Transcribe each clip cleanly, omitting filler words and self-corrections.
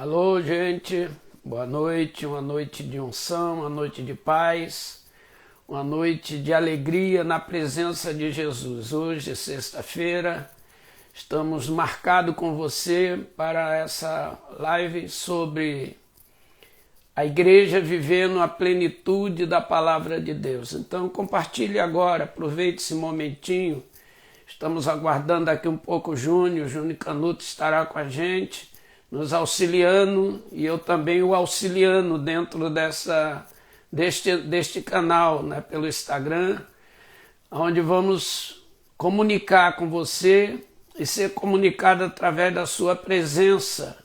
Alô, gente, boa noite, uma noite de unção, uma noite de paz, uma noite de alegria na presença de Jesus. Hoje, sexta-feira, estamos marcados com você para essa live sobre a igreja vivendo a plenitude da palavra de Deus. Então, compartilhe agora, aproveite esse momentinho. Estamos aguardando aqui um pouco o Júnior Canuto estará com a gente, nos auxiliando, e eu também o auxiliando dentro deste canal, né, pelo Instagram, onde vamos comunicar com você e ser comunicado através da sua presença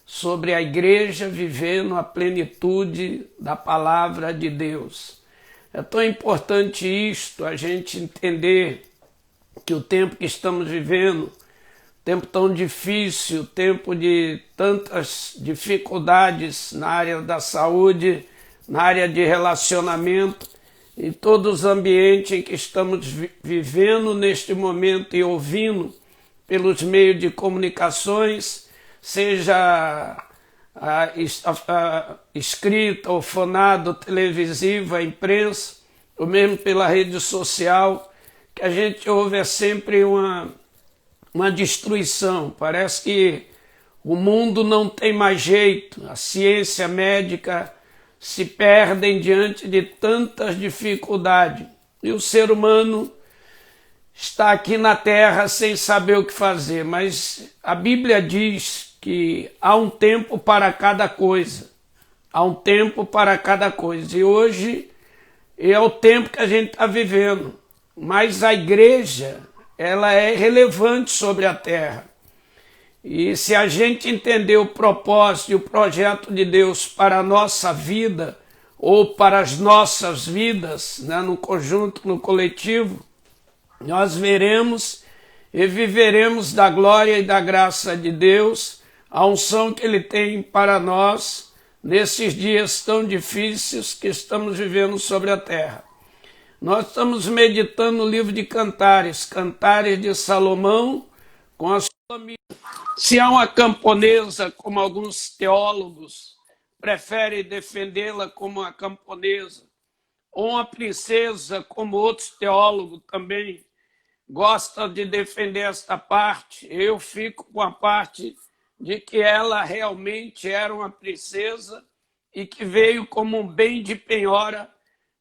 sobre a igreja vivendo a plenitude da palavra de Deus. É tão importante isto, a gente entender que o tempo que estamos vivendo, tempo tão difícil, tempo de tantas dificuldades na área da saúde, na área de relacionamento, em todos os ambientes em que estamos vivendo neste momento e ouvindo pelos meios de comunicações, seja a escrita, ou fonado, televisiva, imprensa, ou mesmo pela rede social, que a gente ouve sempre uma destruição. Parece que o mundo não tem mais jeito, a ciência médica se perdem diante de tantas dificuldades. E o ser humano está aqui na Terra sem saber o que fazer, mas a Bíblia diz que há um tempo para cada coisa. Há um tempo para cada coisa. E hoje é o tempo que a gente está vivendo. Mas a igreja, ela é relevante sobre a terra. E se a gente entender o propósito e o projeto de Deus para a nossa vida, ou para as nossas vidas, né, no conjunto, no coletivo, nós veremos e viveremos da glória e da graça de Deus, a unção que Ele tem para nós nesses dias tão difíceis que estamos vivendo sobre a terra. Nós estamos meditando no livro de Cantares, Cantares de Salomão, com a sua mística. Se há uma camponesa, como alguns teólogos preferem defendê-la como uma camponesa, ou uma princesa, como outros teólogos também gostam de defender esta parte, eu fico com a parte de que ela realmente era uma princesa e que veio como um bem de penhora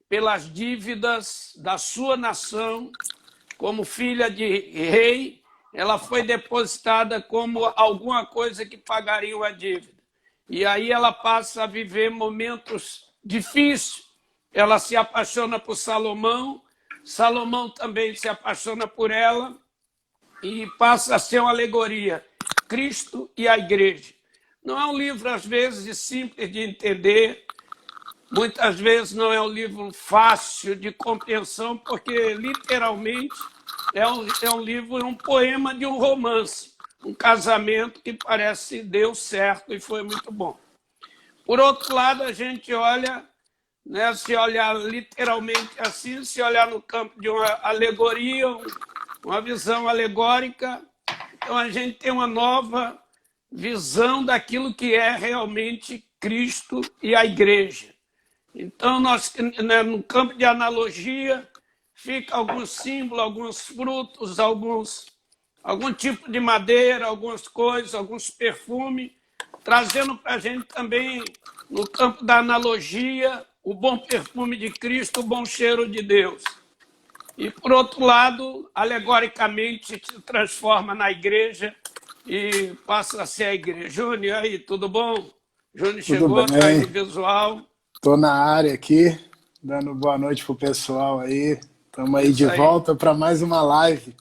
pelas dívidas da sua nação, como filha de rei, ela foi depositada como alguma coisa que pagaria a dívida. E aí ela passa a viver momentos difíceis. Ela se apaixona por Salomão, Salomão também se apaixona por ela, e passa a ser uma alegoria, Cristo e a igreja. Não é um livro, às vezes, simples de entender. Muitas vezes não é um livro fácil de compreensão, porque literalmente é um livro, um poema de um romance, um casamento que parece deu certo e foi muito bom. Por outro lado, a gente olha, né, se olhar literalmente assim, se olhar no campo de uma alegoria, uma visão alegórica, então a gente tem uma nova visão daquilo que é realmente Cristo e a igreja. Então, nós, né, no campo de analogia, fica alguns símbolos, alguns frutos, algum tipo de madeira, algumas coisas, alguns perfumes, trazendo para a gente também, no campo da analogia, o bom perfume de Cristo, o bom cheiro de Deus. E, por outro lado, alegoricamente, se transforma na igreja e passa a ser a igreja. Júnior, aí, tudo bom? Júnior chegou, está aí no visual. Estou na área aqui, dando boa noite pro pessoal aí. Estamos aí de volta para mais uma live.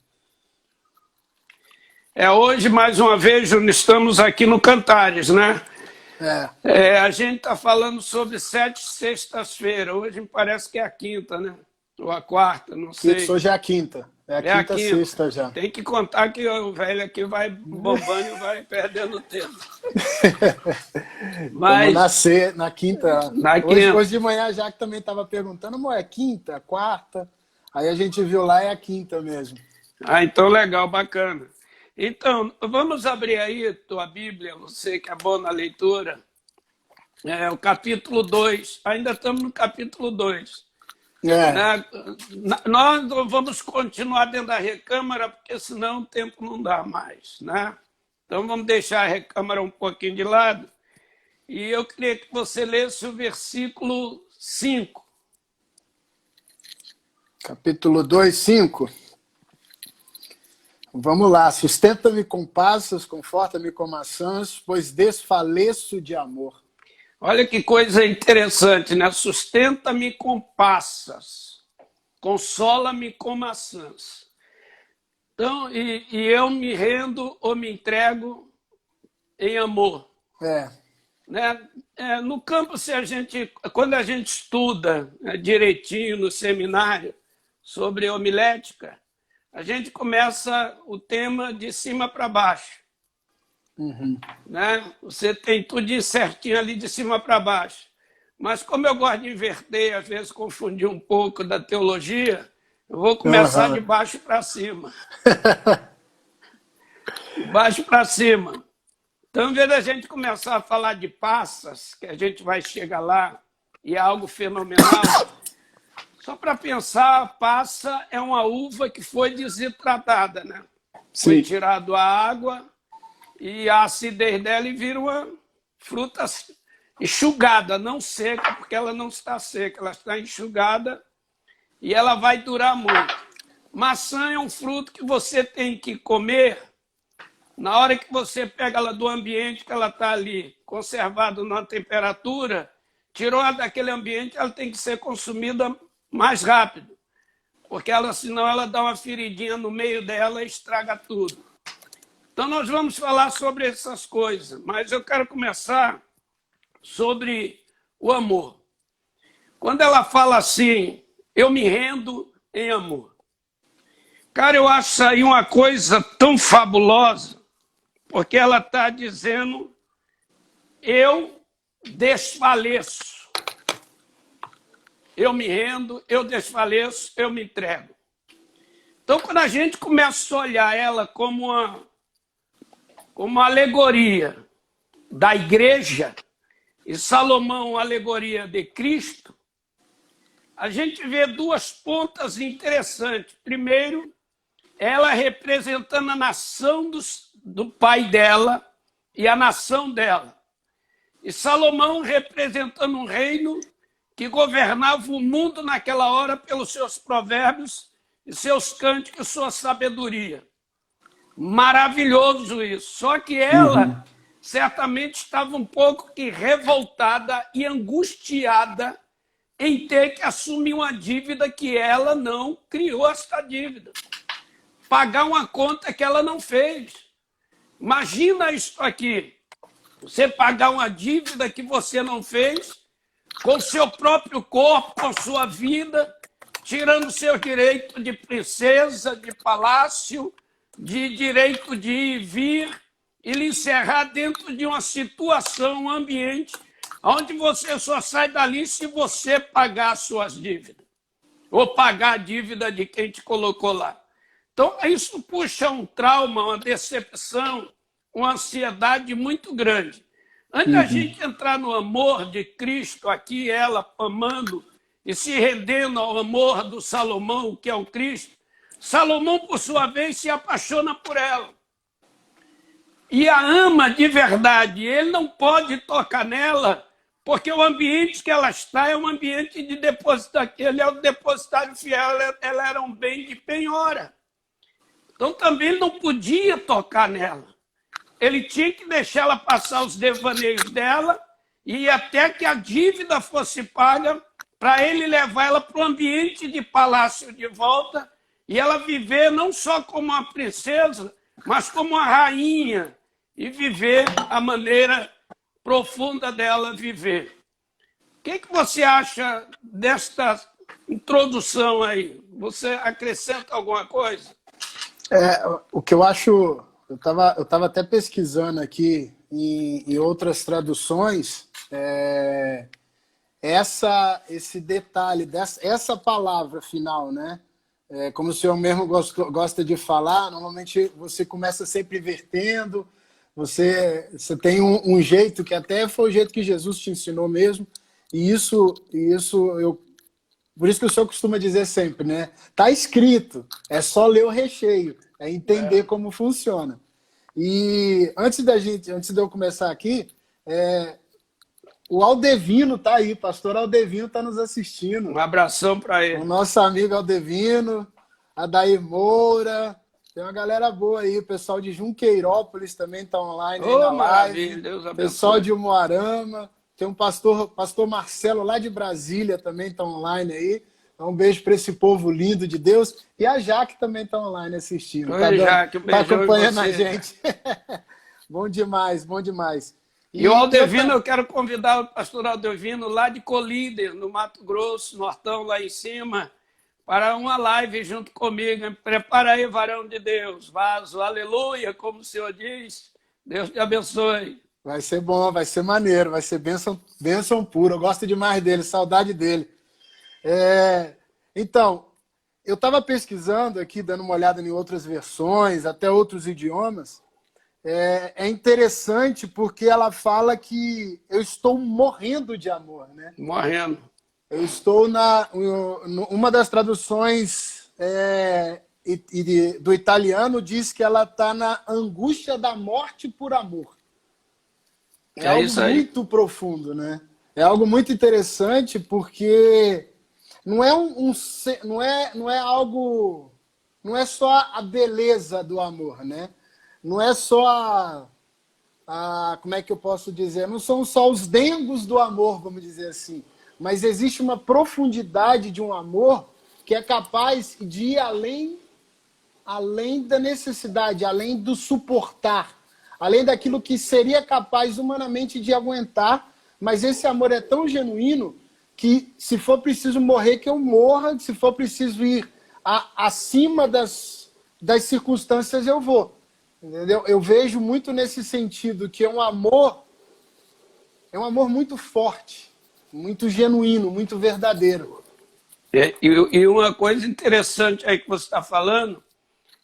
Hoje, mais uma vez, Júnior, estamos aqui no Cantares, né? A gente está falando sobre 7 sextas-feiras. Hoje me parece que é a quinta, né? Ou a quarta, não sei. Isso, hoje é a quinta. É a quinta sexta já. Tem que contar que o velho aqui vai bombando e vai perdendo tempo. Mas na quinta. Hoje de manhã já que também estava perguntando, amor, é quinta, quarta? Aí a gente viu lá, é a quinta mesmo. Então legal, bacana. Então, vamos abrir aí tua Bíblia, você que é bom na leitura. O capítulo 2, ainda estamos no capítulo 2. É, Né? Nós vamos continuar dentro da recâmara, porque senão o tempo não dá mais. Né? Então vamos deixar a recâmara um pouquinho de lado. E eu queria que você lesse o versículo 5. capítulo 2, 5. Vamos lá. Sustenta-me com passas, conforta-me com maçãs, pois desfaleço de amor. Olha que coisa interessante, né? Sustenta-me com passas, consola-me com maçãs. Então, e eu me rendo ou me entrego em amor. Né? No campo, quando a gente estuda direitinho no seminário sobre homilética, a gente começa o tema de cima para baixo. Né? Você tem tudo certinho ali de cima para baixo. Mas como eu gosto de inverter, às vezes confundir um pouco da teologia, eu vou começar de baixo para cima. De baixo para cima. Então, em vez da gente começar a falar de passas, que a gente vai chegar lá, e é algo fenomenal, só para pensar, passa é uma uva que foi desidratada, né? Sim. Foi tirado a água e a acidez dela e vira uma fruta enxugada, não seca, porque ela não está seca, ela está enxugada e ela vai durar muito. Maçã é um fruto que você tem que comer na hora que você pega ela do ambiente que ela está ali, conservada numa temperatura, tirou ela daquele ambiente, ela tem que ser consumida mais rápido, porque senão ela dá uma feridinha no meio dela e estraga tudo. Então nós vamos falar sobre essas coisas, mas eu quero começar sobre o amor. Quando ela fala assim, eu me rendo em amor. Cara, eu acho isso aí uma coisa tão fabulosa, porque ela está dizendo, eu desfaleço. Eu me rendo, eu desfaleço, eu me entrego. Então, quando a gente começa a olhar ela como uma alegoria da igreja, e Salomão, uma alegoria de Cristo, a gente vê duas pontas interessantes. Primeiro, ela representando a nação do pai dela e a nação dela. E Salomão representando um reino que governava o mundo naquela hora pelos seus provérbios e seus cânticos, sua sabedoria. Maravilhoso isso. Só que ela certamente estava um pouco que revoltada e angustiada em ter que assumir uma dívida que ela não criou esta dívida. Pagar uma conta que ela não fez. Imagina isso aqui. Você pagar uma dívida que você não fez com seu próprio corpo, com sua vida, tirando seu direito de princesa, de palácio, de direito de ir e vir, e lhe encerrar dentro de uma situação, um ambiente, onde você só sai dali se você pagar suas dívidas, ou pagar a dívida de quem te colocou lá. Então, isso puxa um trauma, uma decepção, uma ansiedade muito grande. Antes da gente entrar no amor de Cristo, aqui ela amando e se rendendo ao amor do Salomão, que é o Cristo, Salomão, por sua vez, se apaixona por ela. E a ama de verdade. Ele não pode tocar nela, porque o ambiente que ela está é um ambiente de depositário. Ele é o depositário fiel, ela era um bem de penhora. Então também ele não podia tocar nela. Ele tinha que deixar ela passar os devaneios dela e até que a dívida fosse paga para ele levar ela para o ambiente de palácio de volta e ela viver não só como uma princesa, mas como uma rainha e viver a maneira profunda dela viver. O que você acha desta introdução aí? Você acrescenta alguma coisa? O que eu acho, eu tava até pesquisando aqui em outras traduções, esse detalhe, essa palavra final, né? Como o senhor mesmo gosta de falar, normalmente você começa sempre vertendo, você tem um jeito que até foi o jeito que Jesus te ensinou mesmo, e por isso que o senhor costuma dizer sempre, né? Tá escrito, é só ler o recheio, é entender como funciona. E antes de eu começar aqui, o Aldevino tá aí, pastor Aldevino tá nos assistindo. Um abração para ele. O nosso amigo Aldevino, a Daí Moura, tem uma galera boa aí, o pessoal de Junqueirópolis também tá online aí na live. Deus abençoe. Pessoal de Umuarama, tem um pastor Marcelo lá de Brasília também tá online aí. Então, um beijo para esse povo lindo de Deus. E a Jaque também tá online assistindo. Oi, Jaque, tá acompanhando a gente. Bom demais, bom demais. E o Aldevino, eu quero convidar o pastor Aldevino lá de Colíder, no Mato Grosso, Nortão, lá em cima, para uma live junto comigo. Prepara aí, varão de Deus, vaso, aleluia, como o Senhor diz. Deus te abençoe. Vai ser bom, vai ser maneiro, vai ser bênção pura. Eu gosto demais dele, saudade dele. Então, eu estava pesquisando aqui, dando uma olhada em outras versões, até outros idiomas. É interessante porque ela fala que eu estou morrendo de amor, né? Morrendo. Eu estou uma das traduções do italiano diz que ela está na angústia da morte por amor. É algo muito profundo, né? É algo muito interessante porque não é algo, não é só a beleza do amor, né? Não é só como é que eu posso dizer? Não são só os dengos do amor, vamos dizer assim. Mas existe uma profundidade de um amor que é capaz de ir além da necessidade, além do suportar, além daquilo que seria capaz humanamente de aguentar. Mas esse amor é tão genuíno que, se for preciso morrer, que eu morra. Se for preciso ir acima das circunstâncias, eu vou. Entendeu? Eu vejo muito nesse sentido que é um amor muito forte, muito genuíno, muito verdadeiro. E uma coisa interessante aí que você está falando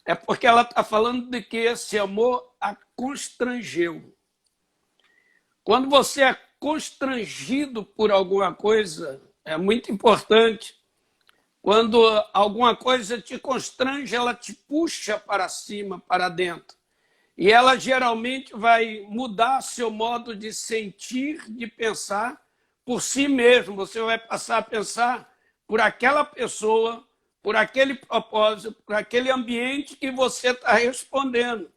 é porque ela está falando de que esse amor a constrangeu. Quando você é constrangido por alguma coisa, é muito importante. Quando alguma coisa te constrange, ela te puxa para cima, para dentro. E ela geralmente vai mudar seu modo de sentir, de pensar por si mesmo. Você vai passar a pensar por aquela pessoa, por aquele propósito, por aquele ambiente que você está respondendo.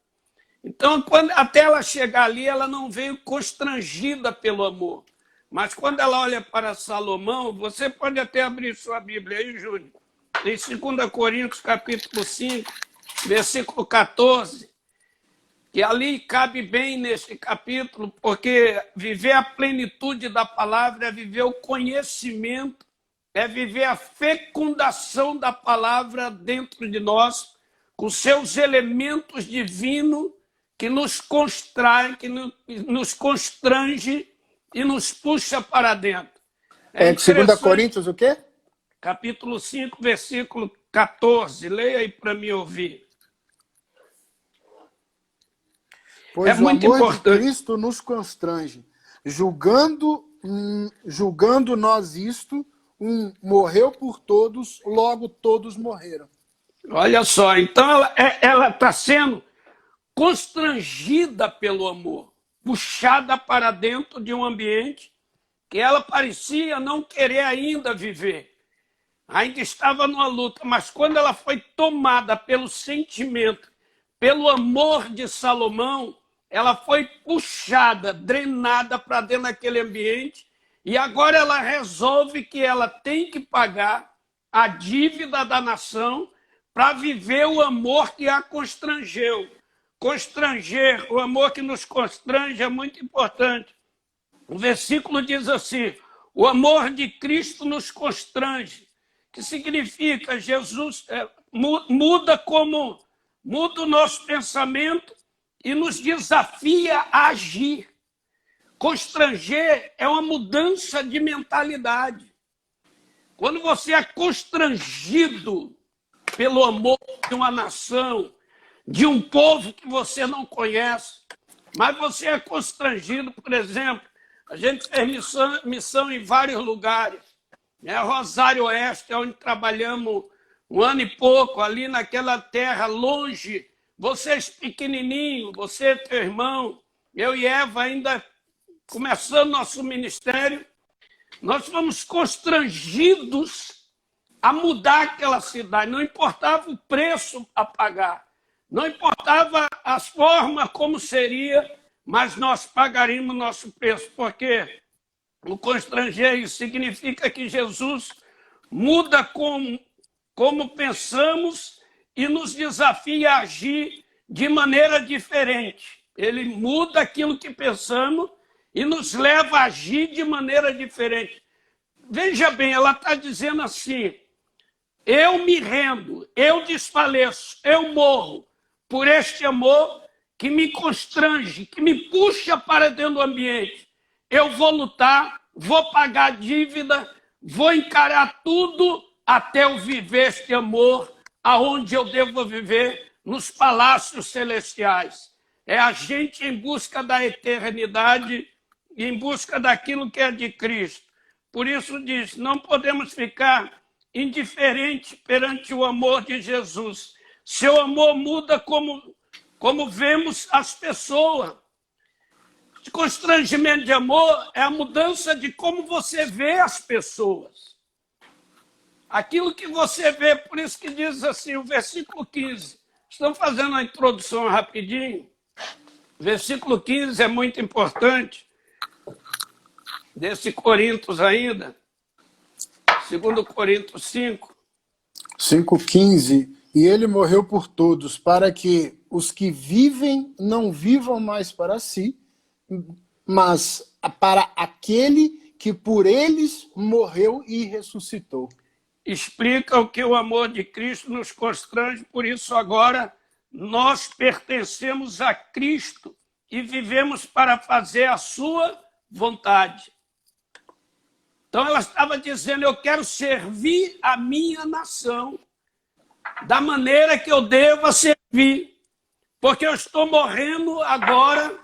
Então, até ela chegar ali, ela não veio constrangida pelo amor. Mas quando ela olha para Salomão, você pode até abrir sua Bíblia aí, Júnior. Em 2 Coríntios, capítulo 5, versículo 14. Que ali cabe bem nesse capítulo, porque viver a plenitude da palavra é viver o conhecimento, é viver a fecundação da palavra dentro de nós, com seus elementos divinos que nos constrange e nos puxa para dentro. 2 Coríntios o quê? Capítulo 5, versículo 14. Leia aí para me ouvir. Pois o amor de Cristo nos constrange, julgando nós isto, morreu por todos, logo todos morreram. Olha só, então ela está sendo constrangida pelo amor, puxada para dentro de um ambiente que ela parecia não querer ainda viver. Ainda estava numa luta, mas quando ela foi tomada pelo sentimento, pelo amor de Salomão, ela foi puxada, drenada para dentro daquele ambiente e agora ela resolve que ela tem que pagar a dívida da nação para viver o amor que a constrangeu. Constranger, o amor que nos constrange é muito importante. O versículo diz assim: o amor de Cristo nos constrange, que significa Jesus muda o nosso pensamento e nos desafia a agir. Constranger é uma mudança de mentalidade. Quando você é constrangido pelo amor de uma nação, de um povo que você não conhece, mas você é constrangido, por exemplo, a gente fez missão em vários lugares, né? Rosário Oeste, onde trabalhamos 1 ano e pouco, ali naquela terra longe, vocês pequenininho, você, teu irmão, eu e Eva ainda começando nosso ministério, nós fomos constrangidos a mudar aquela cidade, não importava o preço a pagar, não importava as formas como seria, mas nós pagaríamos nosso preço, porque o constrangeiro significa que Jesus muda como pensamos e nos desafia a agir de maneira diferente. Ele muda aquilo que pensamos e nos leva a agir de maneira diferente. Veja bem, ela está dizendo assim, eu me rendo, eu desfaleço, eu morro por este amor que me constrange, que me puxa para dentro do ambiente. Eu vou lutar, vou pagar dívida, vou encarar tudo até eu viver este amor aonde eu devo viver, nos palácios celestiais. É a gente em busca da eternidade, em busca daquilo que é de Cristo. Por isso diz, não podemos ficar indiferentes perante o amor de Jesus. Seu amor muda como vemos as pessoas. O constrangimento de amor é a mudança de como você vê as pessoas. Aquilo que você vê, por isso que diz assim, o versículo 15. Estamos fazendo a introdução rapidinho. O versículo 15 é muito importante. Desse Coríntios ainda. 2 Coríntios 5. 5,15. E ele morreu por todos, para que os que vivem não vivam mais para si, mas para aquele que por eles morreu e ressuscitou. Explica o que o amor de Cristo nos constrange, por isso agora nós pertencemos a Cristo e vivemos para fazer a sua vontade. Então ela estava dizendo, eu quero servir a minha nação da maneira que eu deva servir, porque eu estou morrendo agora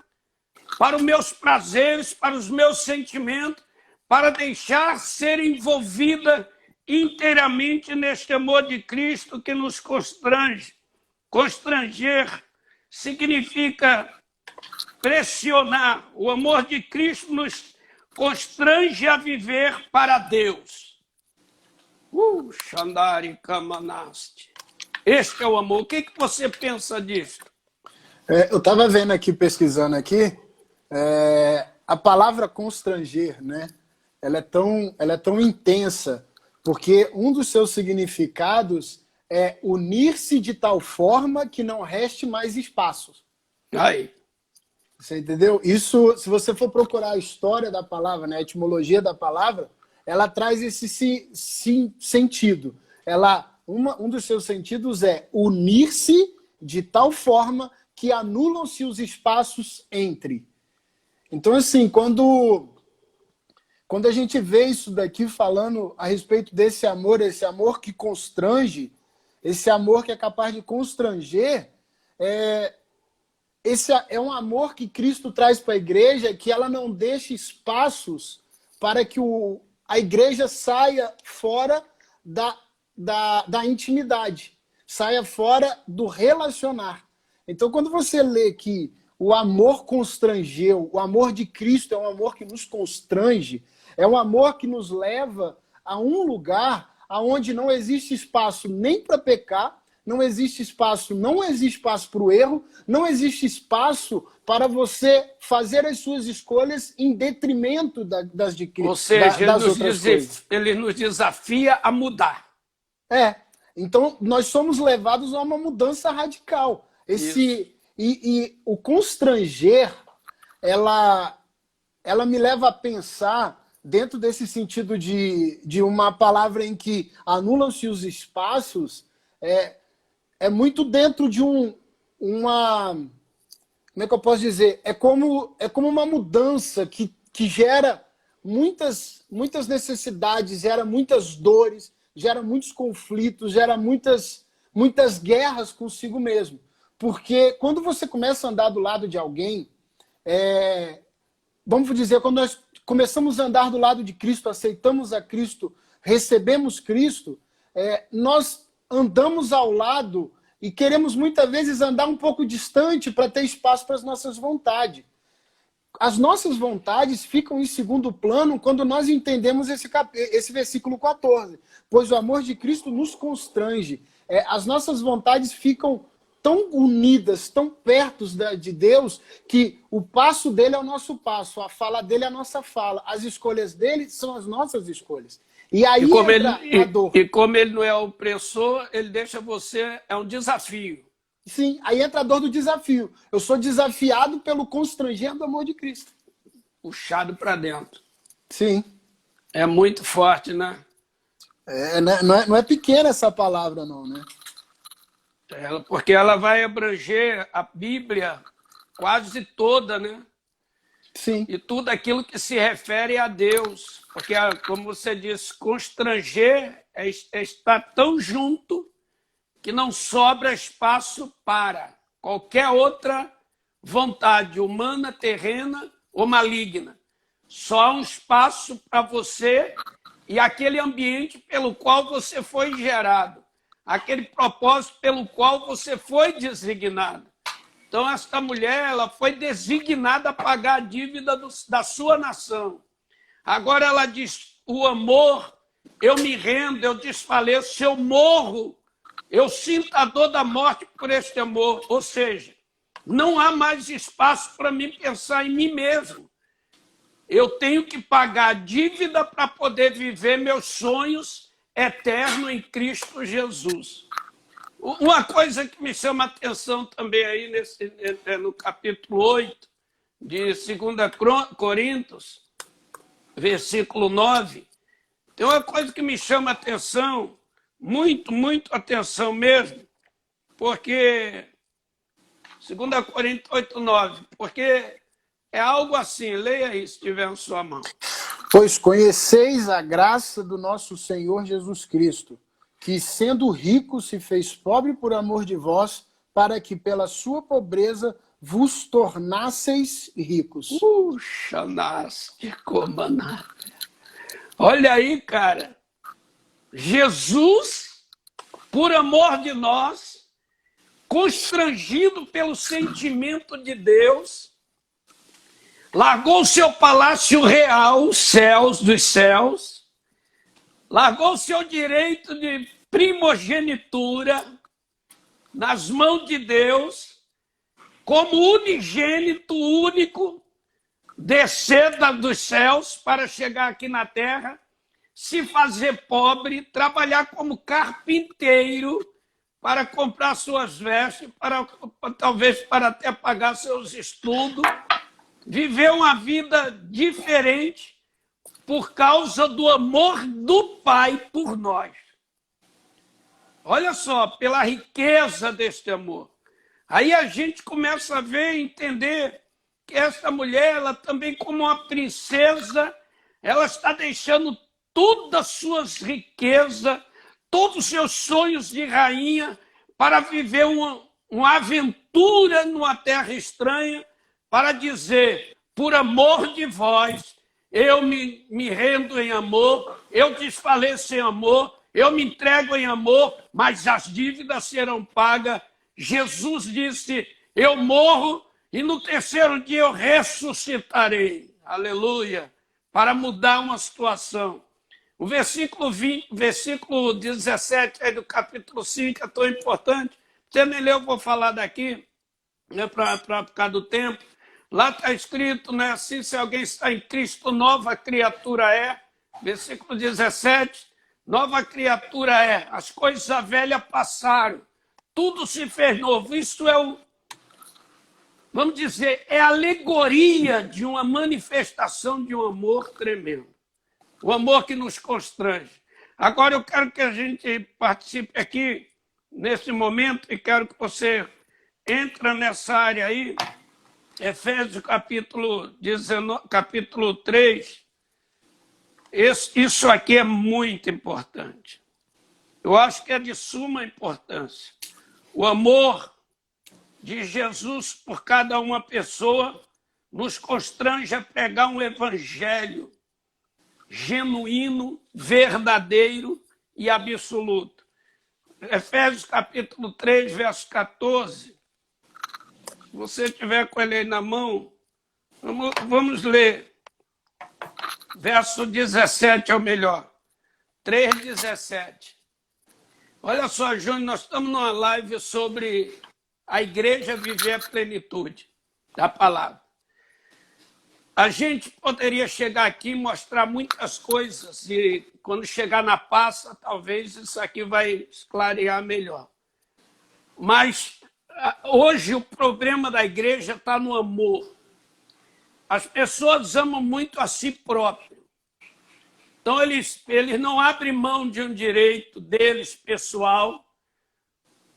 para os meus prazeres, para os meus sentimentos, para deixar ser envolvida inteiramente neste amor de Cristo que nos constrange. Constranger significa pressionar. O amor de Cristo nos constrange a viver para Deus. Xandari Kamanasti. Este é o amor. O que você pensa disso? Eu estava vendo aqui, pesquisando aqui, a palavra constranger, né? Ela é tão intensa, porque um dos seus significados é unir-se de tal forma que não reste mais espaços. Aí. Você entendeu? Isso, se você for procurar a história da palavra, né, a etimologia da palavra, ela traz esse sentido. Um dos seus sentidos é unir-se de tal forma que anulam-se os espaços entre. Então, assim, quando a gente vê isso daqui falando a respeito desse amor, esse amor que constrange, esse amor que é capaz de constranger, esse é um amor que Cristo traz para a igreja, que ela não deixa espaços para que a igreja saia fora da intimidade, saia fora do relacionar. Então, quando você lê que o amor constrangeu, o amor de Cristo é um amor que nos constrange, é um amor que nos leva a um lugar onde não existe espaço nem para pecar, não existe espaço para o erro, não existe espaço para você fazer as suas escolhas em detrimento das de Cristo. Ou seja, ele nos desafia a mudar. Então nós somos levados a uma mudança radical. E o constranger, ela me leva a pensar dentro desse sentido de uma palavra em que anulam-se os espaços, é muito dentro de uma... Como é que eu posso dizer? É como uma mudança que gera muitas necessidades, gera muitas dores, gera muitos conflitos, gera muitas muitas guerras consigo mesmo. Porque quando você começa a andar do lado de alguém, vamos dizer, quando nós começamos a andar do lado de Cristo, aceitamos a Cristo, recebemos Cristo, nós andamos ao lado e queremos muitas vezes andar um pouco distante para ter espaço para as nossas vontades. As nossas vontades ficam em segundo plano quando nós entendemos esse versículo 14. Pois o amor de Cristo nos constrange. As nossas vontades ficam tão unidas, tão perto de Deus, que o passo dele é o nosso passo, a fala dele é a nossa fala, as escolhas dele são as nossas escolhas. E aí entra a dor. E como ele não é opressor, ele deixa você, é um desafio. Sim, aí entra a dor do desafio. Eu sou desafiado pelo constranger do amor de Cristo. Puxado para dentro. Sim. É muito forte, né? Não é pequena essa palavra, não, né? Porque ela vai abranger a Bíblia quase toda, né? Sim. E tudo aquilo que se refere a Deus. Porque, como você disse, constranger é estar tão junto que não sobra espaço para qualquer outra vontade humana, terrena ou maligna. Só há um espaço para você e aquele ambiente pelo qual você foi gerado, aquele propósito pelo qual você foi designado. Então, esta mulher, ela foi designada a pagar a dívida da sua nação. Agora ela diz, o amor, eu me rendo, eu desfaleço, eu morro, eu sinto a dor da morte por este amor. Ou seja, não há mais espaço para mim pensar em mim mesmo. Eu tenho que pagar a dívida para poder viver meus sonhos eternos em Cristo Jesus. Uma coisa que me chama a atenção também aí no capítulo 8 de 2 Coríntios, versículo 9, tem uma coisa que me chama a atenção, muito, muito atenção mesmo, porque 2 Coríntios 8, 9, porque é algo assim, leia aí se tiver na sua mão. Pois conheceis a graça do nosso Senhor Jesus Cristo, que sendo rico se fez pobre por amor de vós, para que pela sua pobreza vos tornasseis ricos. Puxa, nasce como nada. Olha aí, cara. Jesus, por amor de nós, constrangido pelo sentimento de Deus, largou o seu palácio real, os céus dos céus, largou o seu direito de primogenitura nas mãos de Deus, como unigênito único, descer dos céus para chegar aqui na terra, se fazer pobre, trabalhar como carpinteiro para comprar suas vestes, talvez para até pagar seus estudos, viver uma vida diferente por causa do amor do Pai por nós. Olha só, pela riqueza deste amor. Aí a gente começa a ver e entender que essa mulher, ela também como uma princesa, ela está deixando todas as suas riquezas, todos os seus sonhos de rainha para viver uma aventura numa terra estranha, para dizer, por amor de vós, eu me rendo em amor, eu desfaleço em amor, eu me entrego em amor, mas as dívidas serão pagas. Jesus disse, eu morro e no terceiro dia eu ressuscitarei. Aleluia! Para mudar uma situação. O versículo 17 aí do capítulo 5 é tão importante. Você nem leu, eu vou falar daqui, né, por causa do tempo. Lá está escrito, né, assim, se alguém está em Cristo, nova criatura é. Versículo 17, nova criatura é. As coisas velhas passaram, tudo se fez novo. Isso vamos dizer, é a alegoria de uma manifestação de um amor tremendo. O amor que nos constrange. Agora eu quero que a gente participe aqui, nesse momento, e quero que você entre nessa área aí, Efésios capítulo 3. Isso aqui é muito importante. eu acho que é de suma importância. O amor de Jesus por cada uma pessoa nos constrange a pregar um evangelho genuíno, verdadeiro e absoluto. Efésios capítulo 3, verso 14. Se você tiver com ele aí na mão, vamos ler. Verso 17 é o melhor. 3,17. Olha só, Júnior, nós estamos numa live sobre a igreja viver a plenitude da palavra. A gente poderia chegar aqui e mostrar muitas coisas e quando chegar na Páscoa, talvez isso aqui vai esclarear melhor. Mas hoje o problema da igreja está no amor. As pessoas amam muito a si próprias. Então, eles não abrem mão de um direito deles, pessoal,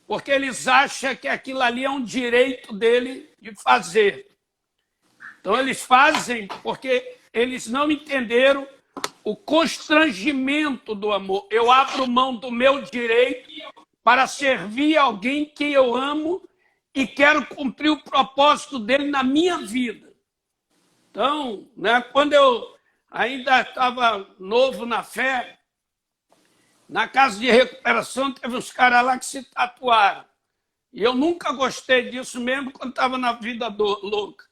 porque eles acham que aquilo ali é um direito dele de fazer. Então, eles fazem porque eles não entenderam o constrangimento do amor. Eu abro mão do meu direito para servir alguém que eu amo e quero cumprir o propósito dele na minha vida. Então, né, quando eu ainda estava novo na fé, na casa de recuperação teve uns caras lá que se tatuaram. E eu nunca gostei disso mesmo quando estava na vida louca.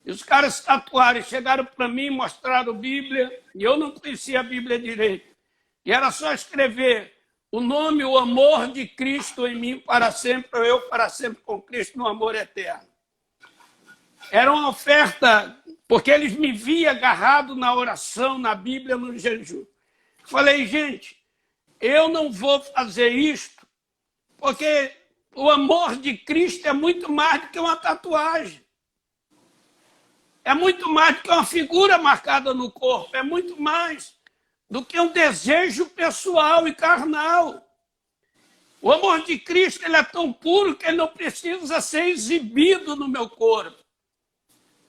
E os caras se tatuaram e chegaram para mim, mostraram a Bíblia, e eu não conhecia a Bíblia direito. E era só escrever o nome, o amor de Cristo em mim para sempre, ou eu para sempre com Cristo no amor eterno. Era uma oferta, porque eles me viam agarrado na oração, na Bíblia, no jejum. Falei, gente, eu não vou fazer isto, porque o amor de Cristo é muito mais do que uma tatuagem. É muito mais do que uma figura marcada no corpo, é muito mais do que um desejo pessoal e carnal. O amor de Cristo ele é tão puro que ele não precisa ser exibido no meu corpo.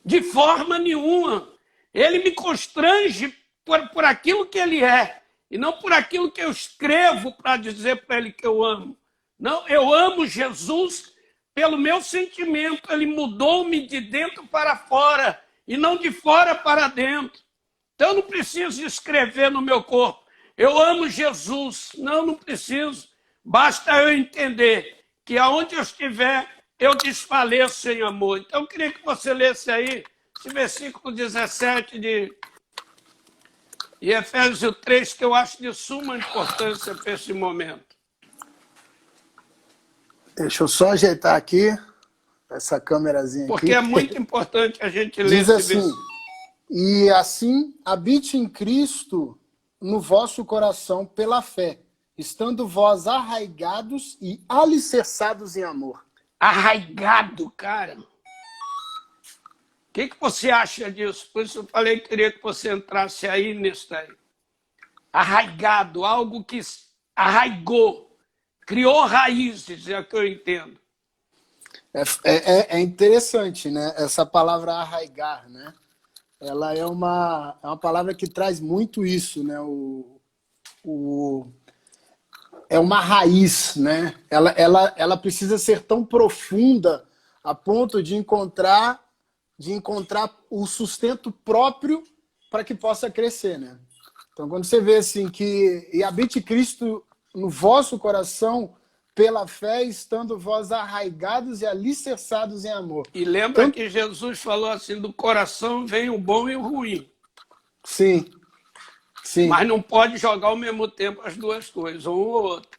De forma nenhuma. Ele me constrange por aquilo que ele é, e não por aquilo que eu escrevo para dizer para ele que eu amo. Não, eu amo Jesus pelo meu sentimento. Ele mudou-me de dentro para fora, e não de fora para dentro. Então, eu não preciso escrever no meu corpo, eu amo Jesus. Não preciso. Basta eu entender que aonde eu estiver, eu desfaleço em amor. Então, eu queria que você lesse aí esse versículo 17 de Efésios 3, que eu acho de suma importância para esse momento. Deixa eu só ajeitar aqui essa câmerazinha porque aqui. É muito importante a gente ler Diz esse assim, versículo. E assim habite em Cristo no vosso coração pela fé, estando vós arraigados e alicerçados em amor. Arraigado, cara. O que você acha disso? Por isso eu falei que queria que você entrasse aí nisso aí. Arraigado, algo que arraigou, criou raízes, é o que eu entendo. É interessante, né? Essa palavra arraigar, né? Ela é uma palavra que traz muito isso, né? É uma raiz, né? Ela precisa ser tão profunda a ponto de encontrar o sustento próprio para que possa crescer, né? Então, quando você vê assim que e habite Cristo no vosso coração pela fé, estando vós arraigados e alicerçados em amor. E lembra que Jesus falou assim, do coração vem o bom e o ruim. Sim. Sim. Mas não pode jogar ao mesmo tempo as duas coisas, um ou outro.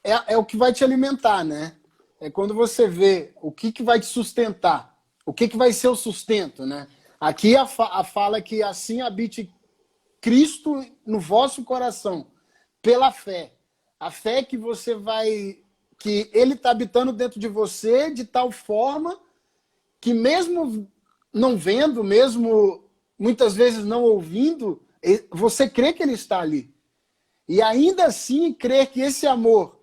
É o que vai te alimentar, né? É quando você vê o que vai te sustentar, o que vai ser o sustento, né? Aqui a fala que assim habite Cristo no vosso coração, pela fé. A fé que você vai... que ele está habitando dentro de você de tal forma que mesmo não vendo, mesmo muitas vezes não ouvindo, você crê que ele está ali. E ainda assim crer que esse amor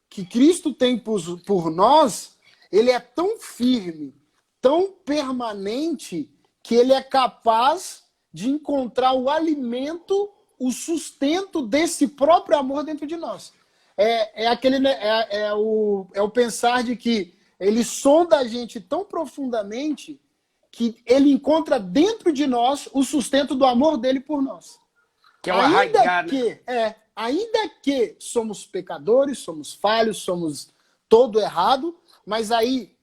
que Cristo tem por nós, ele é tão firme, tão permanente, que ele é capaz de encontrar o alimento o sustento desse próprio amor dentro de nós. É o pensar de que ele sonda a gente tão profundamente que ele encontra dentro de nós o sustento do amor dele por nós. Que é o arraigar, ainda que somos pecadores, somos falhos, somos todo errado, mas aí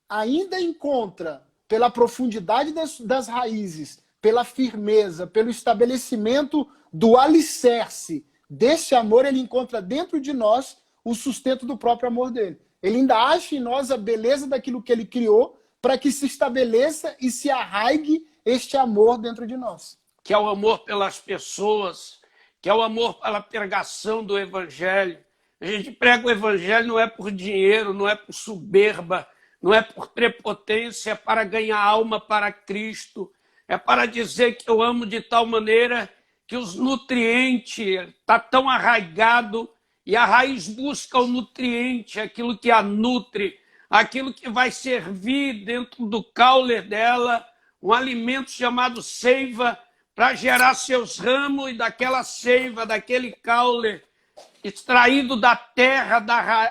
ainda encontra, pela profundidade das raízes, pela firmeza, pelo estabelecimento do alicerce desse amor, ele encontra dentro de nós o sustento do próprio amor dele. Ele ainda acha em nós a beleza daquilo que ele criou para que se estabeleça e se arraigue este amor dentro de nós. Que é o amor pelas pessoas, que é o amor pela pregação do evangelho. A gente prega o evangelho não é por dinheiro, não é por soberba, não é por prepotência, é para ganhar alma para Cristo. É para dizer que eu amo de tal maneira que os nutrientes está tão arraigado e a raiz busca o nutriente, aquilo que a nutre, aquilo que vai servir dentro do caule dela, um alimento chamado seiva, para gerar seus ramos e daquela seiva, daquele caule, extraído da terra,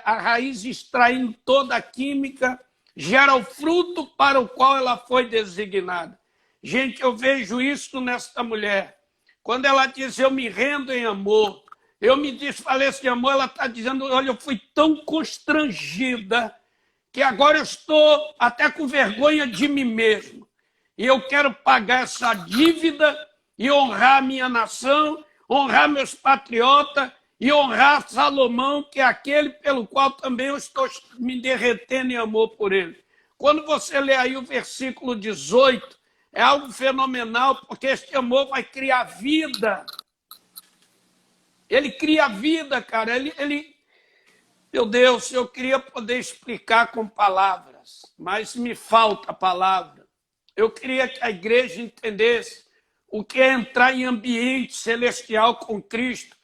a raiz extraindo toda a química, gera o fruto para o qual ela foi designada. Gente, eu vejo isso nesta mulher. Quando ela diz, eu me rendo em amor, eu me desfaleço de amor, ela está dizendo, olha, eu fui tão constrangida que agora eu estou até com vergonha de mim mesmo. E eu quero pagar essa dívida e honrar a minha nação, honrar meus patriotas e honrar Salomão, que é aquele pelo qual também eu estou me derretendo em amor por ele. Quando você lê aí o versículo 18, é algo fenomenal, porque este amor vai criar vida. Ele cria vida, cara. Meu Deus, eu queria poder explicar com palavras, mas me falta palavra. Eu queria que a igreja entendesse o que é entrar em ambiente celestial com Cristo,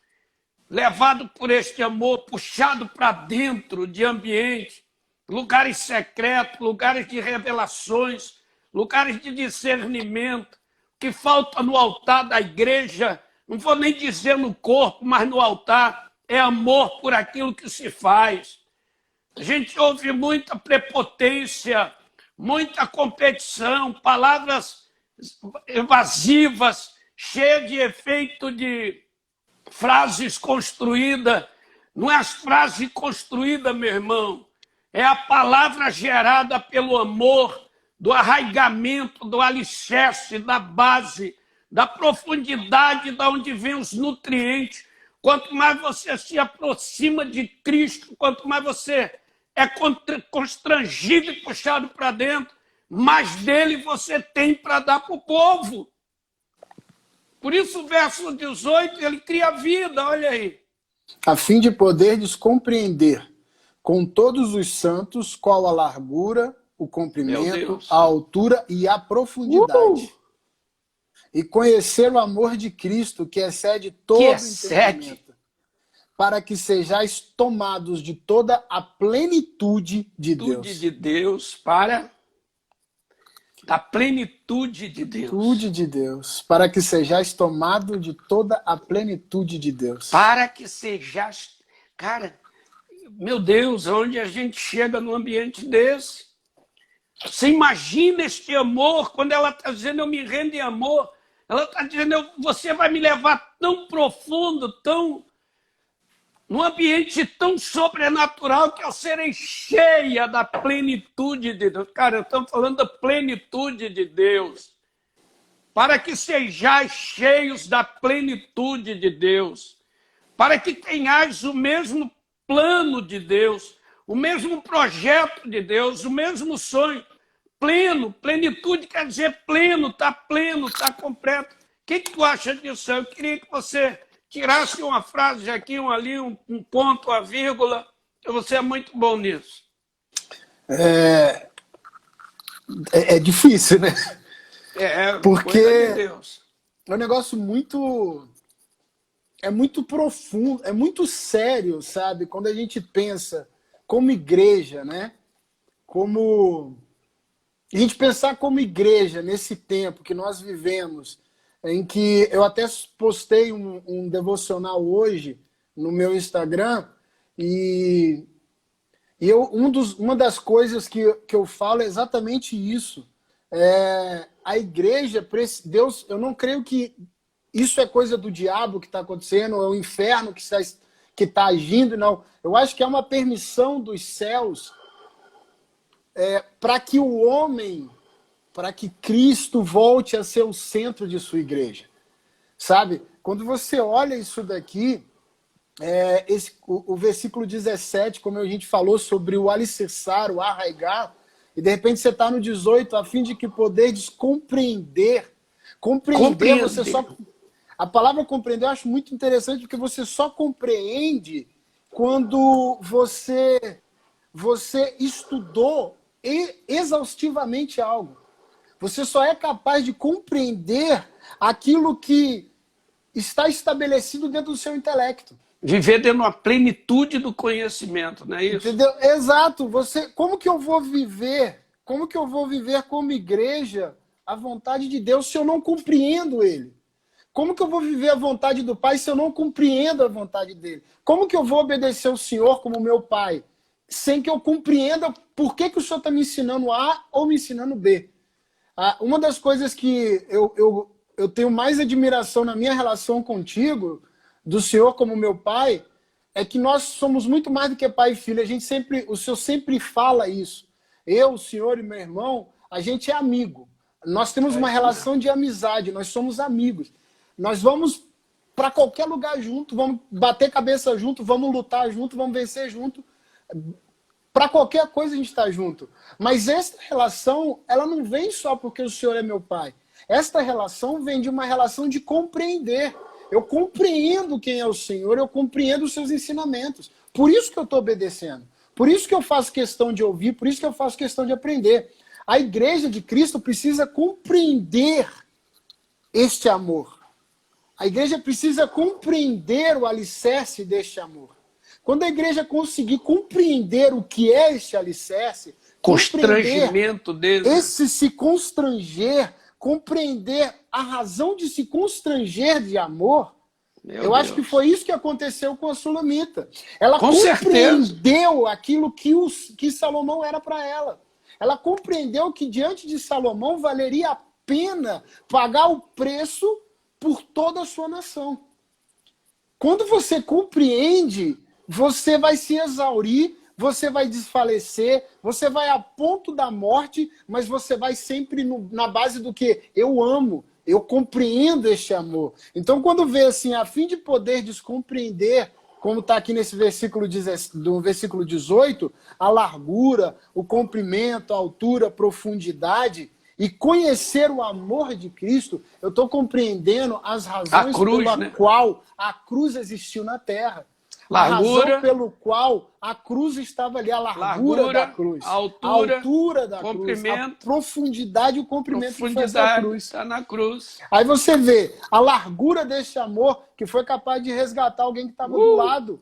levado por este amor, puxado para dentro de ambiente, lugares secretos, lugares de revelações, lugares de discernimento, que falta no altar da igreja, não vou nem dizer no corpo, mas no altar, é amor por aquilo que se faz. A gente ouve muita prepotência, muita competição, palavras evasivas, cheias de efeito de frases construídas. Não é as frases construídas, meu irmão, é a palavra gerada pelo amor, do arraigamento, do alicerce, da base, da profundidade de onde vêm os nutrientes. Quanto mais você se aproxima de Cristo, quanto mais você é constrangido e puxado para dentro, mais dele você tem para dar para o povo. Por isso o verso 18, ele cria vida, olha aí. A fim de poderdes compreender com todos os santos qual a largura, o comprimento, a altura e a profundidade. E conhecer o amor de Cristo, que excede todo entendimento, para que sejais tomados de toda a plenitude de Deus. De Deus para da plenitude de Deus. Plenitude de Deus. Para que sejais tomados de toda a plenitude de Deus. Para que sejais... Cara, meu Deus, onde a gente chega num ambiente desse? Você imagina este amor, quando ela está dizendo eu me rendo em amor, ela está dizendo você vai me levar tão profundo, num ambiente tão sobrenatural que eu serei cheia da plenitude de Deus. Cara, estamos falando da plenitude de Deus. Para que sejais cheios da plenitude de Deus. Para que tenhais o mesmo plano de Deus, o mesmo projeto de Deus, o mesmo sonho. Pleno, plenitude quer dizer pleno, está completo. O que tu acha disso? Eu queria que você tirasse uma frase aqui, um ali, um ponto, uma vírgula. Você é muito bom nisso. É difícil, né? Porque coisa de Deus. É um negócio muito... É muito profundo, é muito sério, sabe? Quando a gente pensa como igreja, né? A gente pensar como igreja nesse tempo que nós vivemos, em que eu até postei um devocional hoje no meu Instagram, e uma das coisas que eu falo é exatamente isso. A igreja, Deus, eu não creio que isso é coisa do diabo que está acontecendo, ou é o inferno que está agindo, não. Eu acho que é uma permissão dos céus para que o homem, para que Cristo volte a ser o centro de sua igreja. Sabe? Quando você olha isso daqui, o versículo 17, como a gente falou sobre o alicerçar, o arraigar, e de repente você está no 18, a fim de que poderes compreender. Compreender, você só... A palavra compreender eu acho muito interessante, porque você só compreende quando você estudou exaustivamente algo. Você só é capaz de compreender aquilo que está estabelecido dentro do seu intelecto. Viver dentro da plenitude do conhecimento, não é isso? Entendeu? Exato. Como que eu vou viver? Como que eu vou viver como igreja a vontade de Deus se eu não compreendo Ele? Como que eu vou viver a vontade do Pai se eu não compreendo a vontade dele? Como que eu vou obedecer o Senhor como meu Pai sem que eu compreenda por que o Senhor está me ensinando A ou me ensinando B? Uma das coisas que eu tenho mais admiração na minha relação contigo, do Senhor como meu Pai, é que nós somos muito mais do que pai e filho. O Senhor sempre fala isso. Eu, o Senhor e meu irmão, a gente é amigo. Nós temos uma relação de amizade, nós somos amigos. Nós vamos para qualquer lugar junto, vamos bater cabeça junto, vamos lutar junto, vamos vencer junto. Para qualquer coisa a gente está junto. Mas esta relação, ela não vem só porque o Senhor é meu Pai. Esta relação vem de uma relação de compreender. Eu compreendo quem é o Senhor, eu compreendo os seus ensinamentos. Por isso que eu estou obedecendo. Por isso que eu faço questão de ouvir, por isso que eu faço questão de aprender. A igreja de Cristo precisa compreender este amor. A igreja precisa compreender o alicerce deste amor. Quando a igreja conseguir compreender o que é este alicerce, constrangimento dele, esse se constranger, compreender a razão de se constranger de amor, eu acho que foi isso que aconteceu com a Sulamita. Ela compreendeu aquilo que Salomão era para ela. Ela compreendeu que diante de Salomão valeria a pena pagar o preço por toda a sua nação. Quando você compreende, você vai se exaurir, você vai desfalecer, você vai a ponto da morte, mas você vai sempre na base do que? Eu amo, eu compreendo este amor. Então, quando vê assim, a fim de poder descompreender, como está aqui nesse versículo, do versículo 18, a largura, o comprimento, a altura, a profundidade, e conhecer o amor de Cristo, eu estou compreendendo as razões pela qual a cruz existiu na terra. Largura, a razão pelo qual a cruz estava ali, a largura da cruz, a altura da cruz, a profundidade e o comprimento que foi essa cruz. Está na cruz. Aí você vê a largura deste amor que foi capaz de resgatar alguém que estava do lado.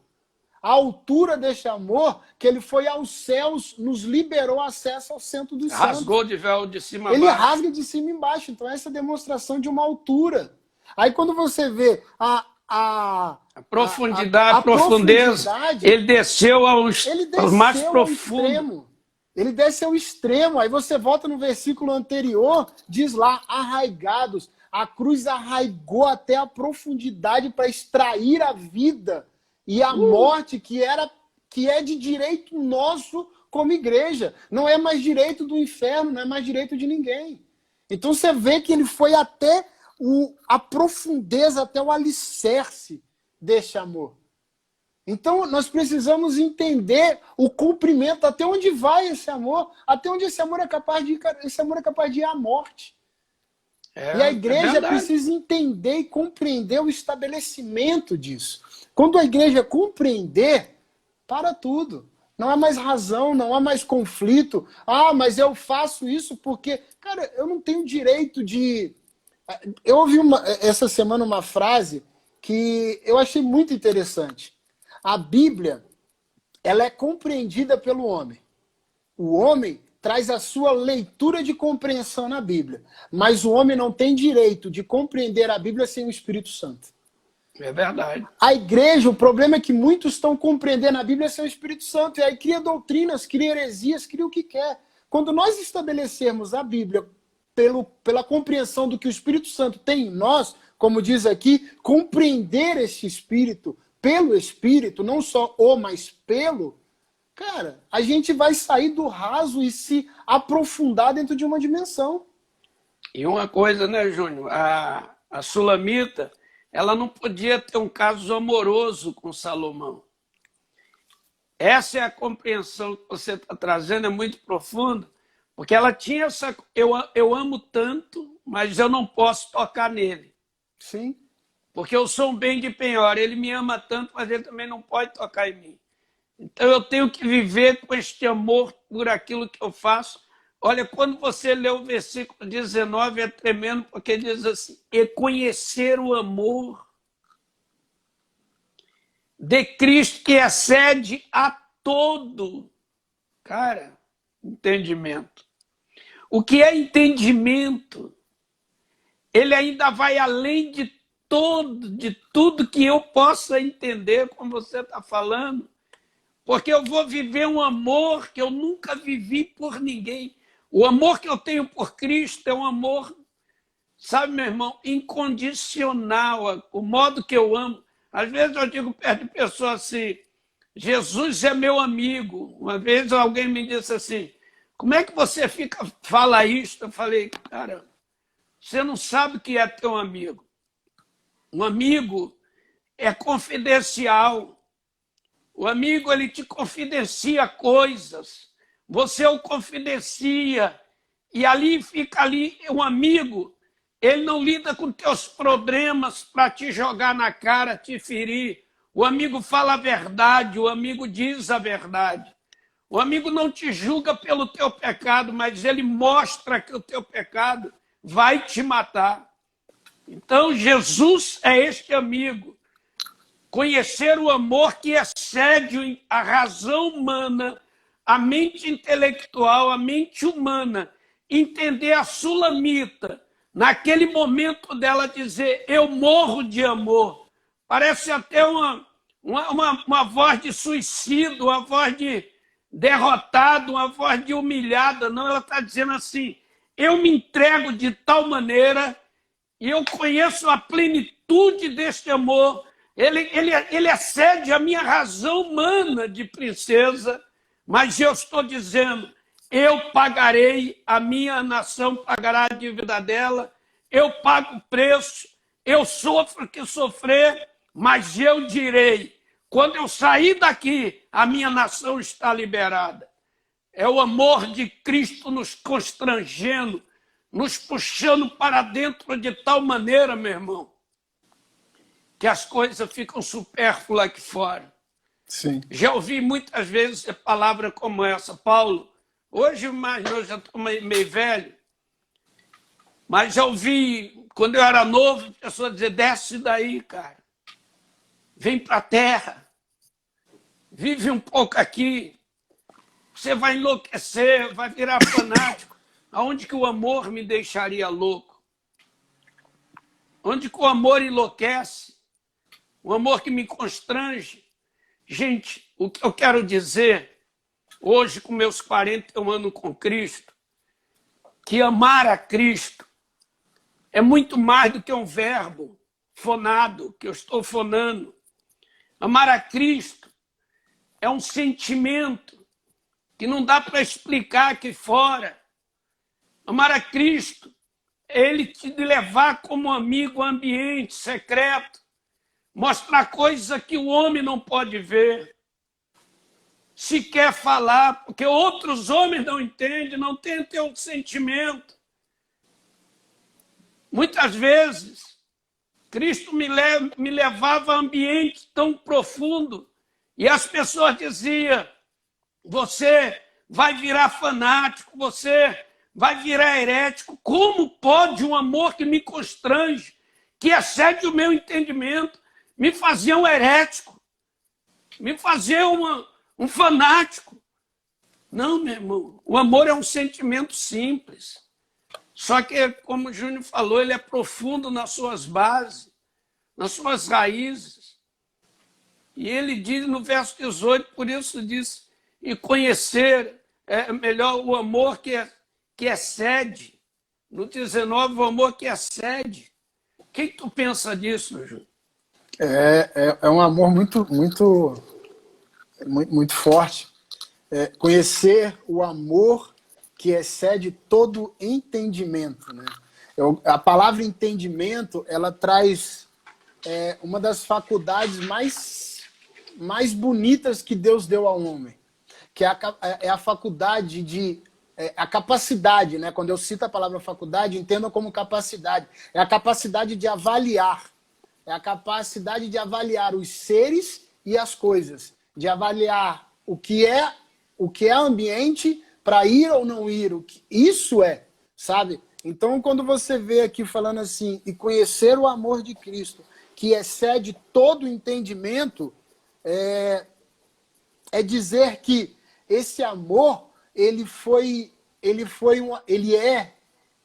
A altura deste amor, que ele foi aos céus, nos liberou acesso ao centro dos santos. Rasgou de véu de cima a baixo. Ele rasga de cima e embaixo. Então essa é a demonstração de uma altura. Aí quando você vê a profundidade, a profundeza, ele desceu ao mais profundo. Ele desce ao extremo. Aí você volta no versículo anterior, diz lá, arraigados. A cruz arraigou até a profundidade para extrair a vida e a morte que é de direito nosso como igreja. Não é mais direito do inferno, não é mais direito de ninguém. Então você vê que ele foi até a profundeza, até o alicerce deste amor. Então nós precisamos entender o cumprimento, até onde vai esse amor, até onde esse amor é capaz de ir, esse amor é capaz de ir à morte. E a igreja precisa entender e compreender o estabelecimento disso. Quando a igreja compreender, para tudo. Não há mais razão, não há mais conflito. Ah, mas eu faço isso porque... Cara, eu não tenho direito de... Eu ouvi essa semana uma frase que eu achei muito interessante. A Bíblia, ela é compreendida pelo homem. O homem traz a sua leitura de compreensão na Bíblia. Mas o homem não tem direito de compreender a Bíblia sem o Espírito Santo. É verdade. A igreja, o problema é que muitos estão compreendendo a Bíblia sem o Espírito Santo. E aí cria doutrinas, cria heresias, cria o que quer. Quando nós estabelecermos a Bíblia pela compreensão do que o Espírito Santo tem em nós, como diz aqui, compreender esse Espírito pelo Espírito, não só o, mas pelo, cara, a gente vai sair do raso e se aprofundar dentro de uma dimensão. E uma coisa, né, Júnior? A Sulamita, ela não podia ter um caso amoroso com Salomão. Essa é a compreensão que você está trazendo, é muito profunda, porque ela tinha essa... Eu amo tanto, mas eu não posso tocar nele. Sim. Porque eu sou um bem de penhora. Ele me ama tanto, mas ele também não pode tocar em mim. Então eu tenho que viver com este amor por aquilo que eu faço. Olha, quando você lê o versículo 19, é tremendo, porque diz assim, e conhecer o amor de Cristo que excede a todo, cara, entendimento. O que é entendimento? Ele ainda vai além de tudo que eu possa entender, como você está falando, porque eu vou viver um amor que eu nunca vivi por ninguém. O amor que eu tenho por Cristo é um amor, sabe, meu irmão, incondicional, o modo que eu amo. Às vezes eu digo perto de pessoas assim, Jesus é meu amigo. Uma vez alguém me disse assim, como é que você fala isso? Eu falei, cara, você não sabe o que é ter um amigo. Um amigo é confidencial. O amigo, ele te confidencia coisas. Você o confidencia. E ali fica ali, um amigo, ele não lida com teus problemas para te jogar na cara, te ferir. O amigo fala a verdade, o amigo diz a verdade. O amigo não te julga pelo teu pecado, mas ele mostra que o teu pecado vai te matar. Então, Jesus é este amigo. Conhecer o amor que excede a razão humana, a mente intelectual, a mente humana. Entender a Sulamita, naquele momento dela dizer, eu morro de amor. Parece até uma voz de suicídio, uma voz de derrotado, uma voz de humilhada. Não, ela está dizendo assim, eu me entrego de tal maneira e eu conheço a plenitude deste amor. Ele excede a minha razão humana de princesa, mas eu estou dizendo, eu pagarei, a minha nação pagará a dívida dela, eu pago o preço, eu sofro o que sofrer, mas eu direi, quando eu sair daqui, a minha nação está liberada. É o amor de Cristo nos constrangendo, nos puxando para dentro de tal maneira, meu irmão, que as coisas ficam supérfluas aqui fora. Sim. Já ouvi muitas vezes palavras como essa, Paulo. Hoje, mas eu já estou meio velho, mas já ouvi, quando eu era novo, pessoas dizer, desce daí, cara. Vem para a terra. Vive um pouco aqui. Você vai enlouquecer, vai virar fanático. Aonde que o amor me deixaria louco? Onde que o amor enlouquece? O amor que me constrange? Gente, o que eu quero dizer, hoje com meus 41 anos com Cristo, que amar a Cristo é muito mais do que um verbo fonado, que eu estou fonando. Amar a Cristo é um sentimento que não dá para explicar aqui fora. Amar a Cristo é Ele te levar como amigo ao ambiente secreto, mostrar coisas que o homem não pode ver, se quer falar, porque outros homens não entendem, não têm teu sentimento. Muitas vezes, Cristo me levava a ambiente tão profundo e as pessoas diziam, você vai virar fanático, você vai virar herético. Como pode um amor que me constrange, que excede o meu entendimento, me fazer um herético, me fazer um fanático? Não, meu irmão. O amor é um sentimento simples. Só que, como o Júnior falou, ele é profundo nas suas bases, nas suas raízes. E ele diz no verso 18, por isso diz, e conhecer é melhor o amor que excede. No 19, o amor que excede. O que tu pensa disso, Júnior? É um amor muito forte. Conhecer o amor que excede todo entendimento, né? A palavra entendimento, ela traz uma das faculdades mais bonitas que Deus deu ao homem, que é a faculdade de... a capacidade, né? Quando eu cito a palavra faculdade, entenda como capacidade. É a capacidade de avaliar. É a capacidade de avaliar os seres e as coisas. De avaliar o que é ambiente para ir ou não ir. Isso sabe? Então, quando você vê aqui falando assim, e conhecer o amor de Cristo, que excede todo entendimento, é dizer que esse amor, ele é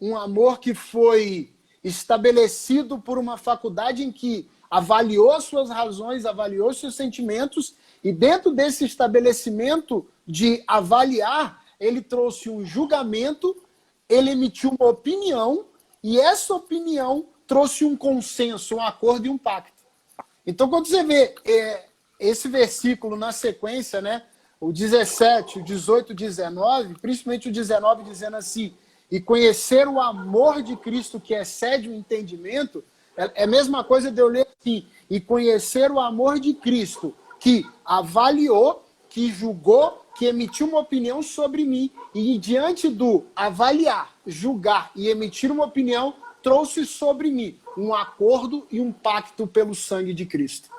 um amor que foi estabelecido por uma faculdade em que avaliou as suas razões, avaliou os seus sentimentos, e dentro desse estabelecimento de avaliar, ele trouxe um julgamento, ele emitiu uma opinião, e essa opinião trouxe um consenso, um acordo e um pacto. Então, quando você vê esse versículo na sequência, né, o 17, o 18, o 19, principalmente o 19 dizendo assim, e conhecer o amor de Cristo que excede o entendimento, é a mesma coisa de eu ler assim, e conhecer o amor de Cristo que avaliou, que julgou, que emitiu uma opinião sobre mim, e diante do avaliar, julgar e emitir uma opinião, trouxe sobre mim um acordo e um pacto pelo sangue de Cristo.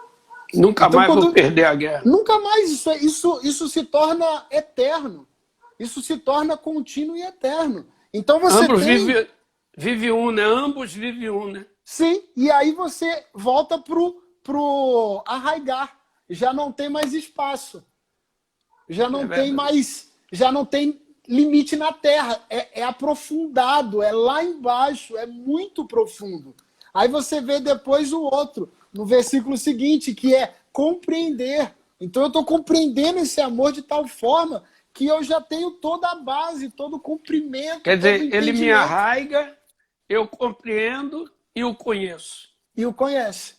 Nunca então, mais vou perder a guerra. Nunca mais. Isso se torna eterno. Isso se torna contínuo e eterno. Então você ambos vive um, né? Ambos vivem um, né? Sim, e aí você volta pro arraigar. Já não tem mais espaço. Já não tem mais... Já não tem limite na terra. É aprofundado, é lá embaixo, é muito profundo. Aí você vê depois o outro, no versículo seguinte, que é compreender. Então eu estou compreendendo esse amor de tal forma que eu já tenho toda a base, todo o comprimento. Quer dizer, ele me arraiga, eu compreendo e o conheço. E o conhece.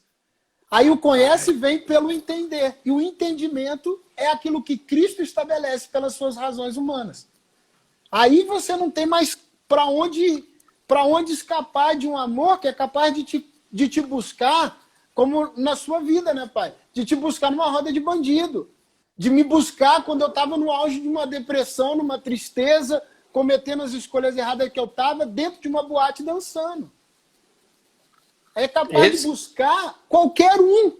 Aí o conhece vem pelo entender. E o entendimento é aquilo que Cristo estabelece pelas suas razões humanas. Aí você não tem mais para onde escapar de um amor que é capaz de te buscar, como na sua vida, né, pai? De te buscar numa roda de bandido. De me buscar quando eu estava no auge de uma depressão, numa tristeza, cometendo as escolhas erradas que eu estava, dentro de uma boate dançando. É capaz de buscar qualquer um.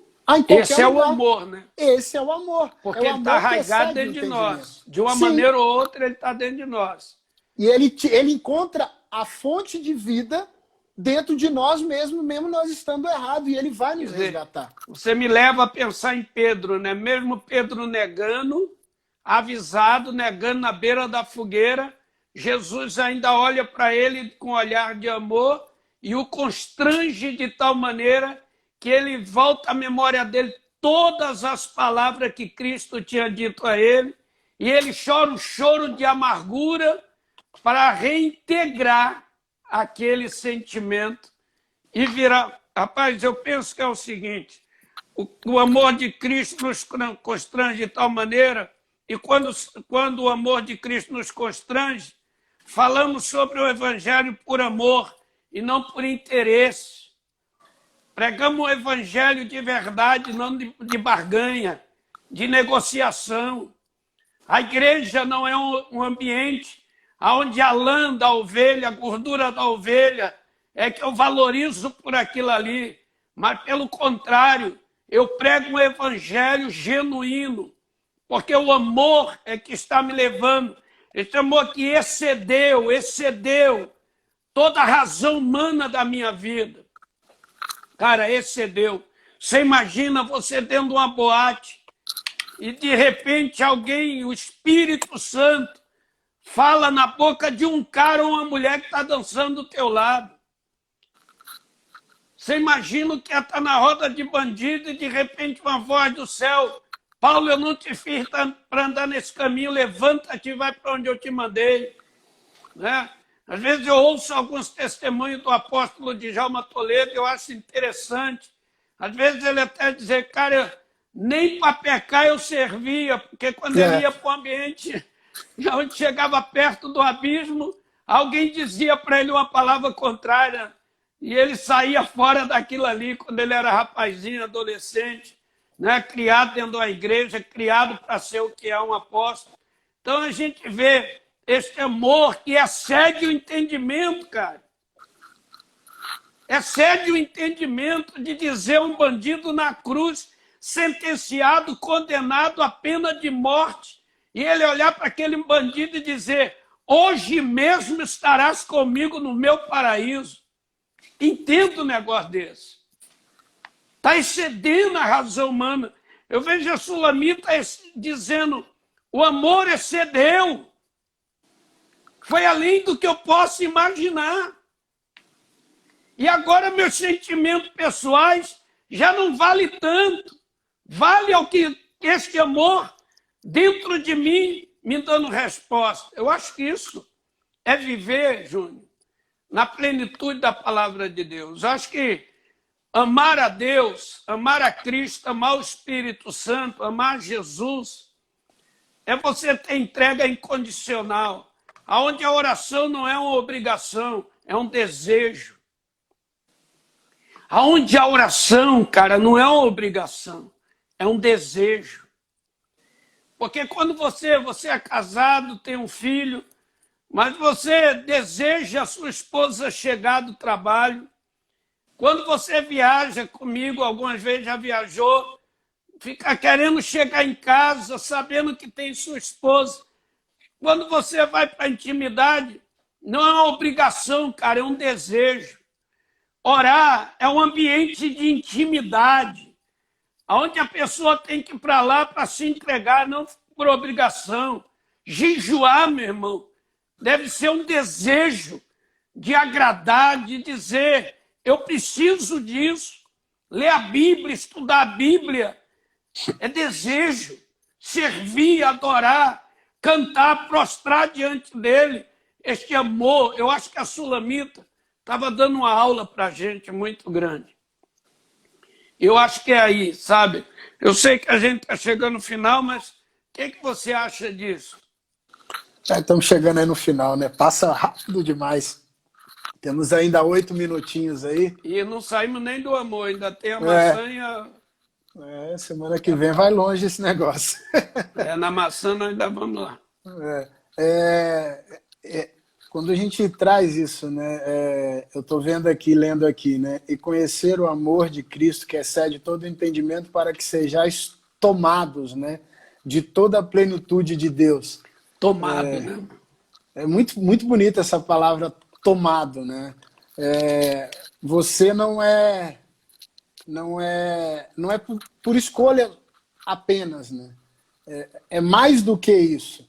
Esse é o amor, né? Esse é o amor. Porque ele está arraigado dentro de nós. De uma maneira ou outra, ele está dentro de nós. E ele encontra a fonte de vida dentro de nós mesmo nós estando errados, e ele vai nos resgatar. Você me leva a pensar em Pedro, né? Mesmo Pedro negando, avisado, negando na beira da fogueira, Jesus ainda olha para ele com um olhar de amor e o constrange de tal maneira que ele volta à memória dele todas as palavras que Cristo tinha dito a ele, e ele chora um choro de amargura para reintegrar aquele sentimento e virar... Rapaz, eu penso que é o seguinte, o amor de Cristo nos constrange de tal maneira, e quando o amor de Cristo nos constrange, falamos sobre o evangelho por amor e não por interesse. Pregamos o evangelho de verdade, não de barganha, de negociação. A igreja não é um ambiente onde a lã da ovelha, a gordura da ovelha, é que eu valorizo por aquilo ali. Mas, pelo contrário, eu prego um evangelho genuíno, porque o amor é que está me levando. Esse amor que excedeu toda a razão humana da minha vida. Cara, excedeu. Você imagina você dentro de uma boate, e de repente alguém, o Espírito Santo, fala na boca de um cara ou uma mulher que está dançando do teu lado. Você imagina que está na roda de bandido e de repente uma voz do céu: Paulo, eu não te fiz para andar nesse caminho, levanta-te e vai para onde eu te mandei. Né? Às vezes eu ouço alguns testemunhos do apóstolo Djalma Toledo, eu acho interessante. Às vezes ele até dizer, cara, nem para pecar eu servia, porque quando ele ia para o ambiente onde chegava perto do abismo, alguém dizia para ele uma palavra contrária e ele saía fora daquilo ali quando ele era rapazinho, adolescente, né? Criado dentro da igreja, criado para ser o que é um apóstolo. Então a gente vê esse amor que excede o entendimento, cara. Excede o entendimento de dizer um bandido na cruz, sentenciado, condenado à pena de morte, e ele olhar para aquele bandido e dizer, hoje mesmo estarás comigo no meu paraíso. Entenda um negócio desse. Está excedendo a razão humana. Eu vejo a Sulamita dizendo, o amor excedeu. Foi além do que eu posso imaginar. E agora meus sentimentos pessoais já não valem tanto. Vale ao que este amor dentro de mim me dando resposta. Eu acho que isso é viver, Júnior, na plenitude da palavra de Deus. Eu acho que amar a Deus, amar a Cristo, amar o Espírito Santo, amar Jesus, é você ter entrega incondicional, onde a oração não é uma obrigação, é um desejo. Onde a oração, cara, não é uma obrigação, é um desejo. Porque quando você é casado, tem um filho, mas você deseja a sua esposa chegar do trabalho. Quando você viaja comigo, algumas vezes já viajou, fica querendo chegar em casa, sabendo que tem sua esposa. Quando você vai para a intimidade, não é uma obrigação, cara, é um desejo. Orar é um ambiente de intimidade, onde a pessoa tem que ir para lá para se entregar, não por obrigação. Jejuar, meu irmão, deve ser um desejo de agradar, de dizer, eu preciso disso. Ler a Bíblia, estudar a Bíblia, é desejo. Servir, adorar, cantar, prostrar diante dele. Este amor, eu acho que a Sulamita estava dando uma aula para a gente muito grande. Eu acho que é aí, sabe? Eu sei que a gente está chegando no final, mas o que você acha disso? Já estamos chegando aí no final, né? Passa rápido demais. Temos ainda 8 minutinhos aí. E não saímos nem do amor, ainda tem a maçã e a... semana que vem vai longe esse negócio. Na maçã nós ainda vamos lá. Quando a gente traz isso, né? Eu estou vendo aqui, lendo aqui, né? E conhecer o amor de Cristo que excede todo entendimento para que sejais tomados, né? De toda a plenitude de Deus. Tomado, né? É muito, muito bonita essa palavra tomado, né? Você não é por escolha apenas, né? É mais do que isso.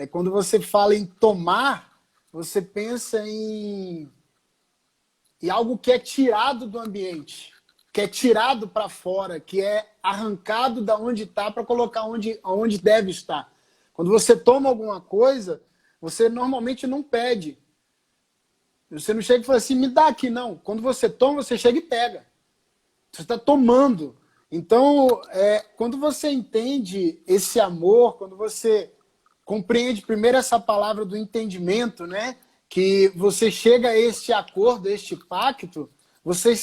Quando você fala em tomar, você pensa em algo que é tirado do ambiente, que é tirado para fora, que é arrancado da onde está para colocar onde deve estar. Quando você toma alguma coisa, você normalmente não pede. Você não chega e fala assim, me dá aqui, não. Quando você toma, você chega e pega. Você está tomando. Então, quando você entende esse amor, quando você compreende primeiro essa palavra do entendimento, né? Que você chega a este acordo, a este pacto, você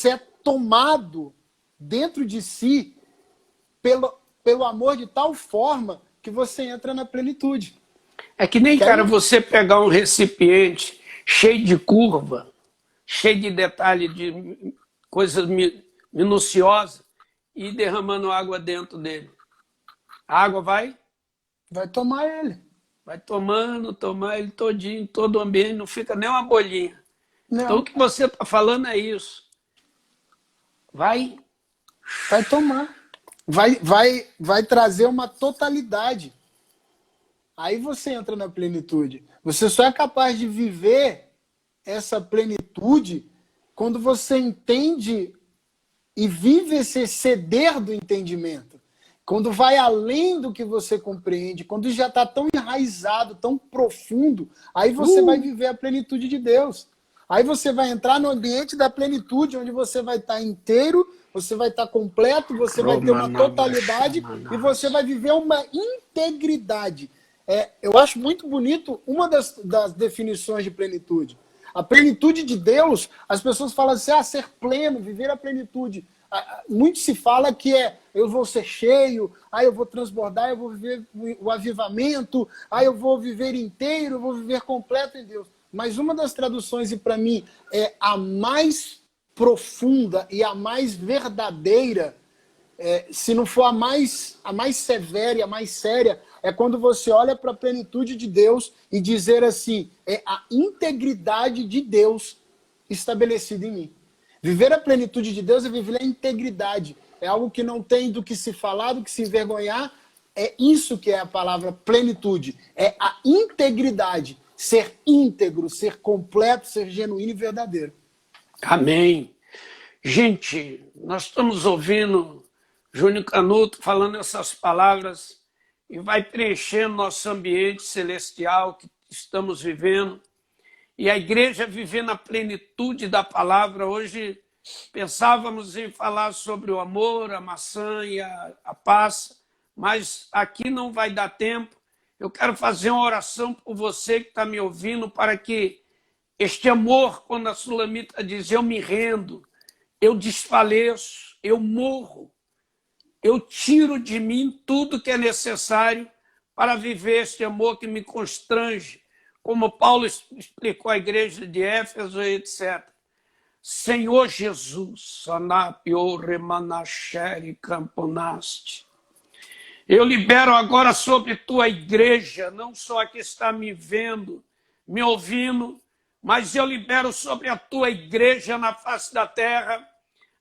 é tomado dentro de si pelo amor de tal forma que você entra na plenitude. É que nem, cara, você pegar um recipiente cheio de curva, cheio de detalhe, de coisas minuciosas, e ir derramando água dentro dele. A água vai tomar ele. Vai tomar ele todinho, todo o ambiente, não fica nem uma bolinha. Não. Então o que você está falando é isso. Vai tomar. vai trazer uma totalidade. Aí você entra na plenitude. Você só é capaz de viver essa plenitude quando você entende e vive esse exceder do entendimento. Quando vai além do que você compreende, quando já está tão enraizado, tão profundo, aí você vai viver a plenitude de Deus. Aí você vai entrar no ambiente da plenitude, onde você vai estar inteiro, você vai estar completo, você vai ter uma totalidade e você vai viver uma integridade. Eu acho muito bonito uma das definições de plenitude. A plenitude de Deus, as pessoas falam assim, ser pleno, viver a plenitude. Muito se fala que eu vou ser cheio, eu vou transbordar, eu vou viver o avivamento, eu vou viver inteiro, eu vou viver completo em Deus. Mas uma das traduções, e para mim é a mais profunda e a mais verdadeira, se não for a mais severa e a mais séria, é quando você olha para a plenitude de Deus e dizer assim, é a integridade de Deus estabelecida em mim. Viver a plenitude de Deus é viver a integridade. É algo que não tem do que se falar, do que se envergonhar. É isso que é a palavra plenitude. É a integridade. Ser íntegro, ser completo, ser genuíno e verdadeiro. Amém. Gente, nós estamos ouvindo Júnior Canuto falando essas palavras e vai preenchendo nosso ambiente celestial que estamos vivendo. E a igreja vivendo a plenitude da palavra. Hoje pensávamos em falar sobre o amor, a maçã e a passa, mas aqui não vai dar tempo. Eu quero fazer uma oração por você que está me ouvindo, para que este amor, quando a Sulamita diz, eu me rendo, eu desfaleço, eu morro, eu tiro de mim tudo que é necessário para viver este amor que me constrange, como Paulo explicou à igreja de Éfeso, etc. Senhor Jesus, Sanapio Remanacheri Camponaste, eu libero agora sobre tua igreja, não só a que está me vendo, me ouvindo, mas eu libero sobre a tua igreja na face da terra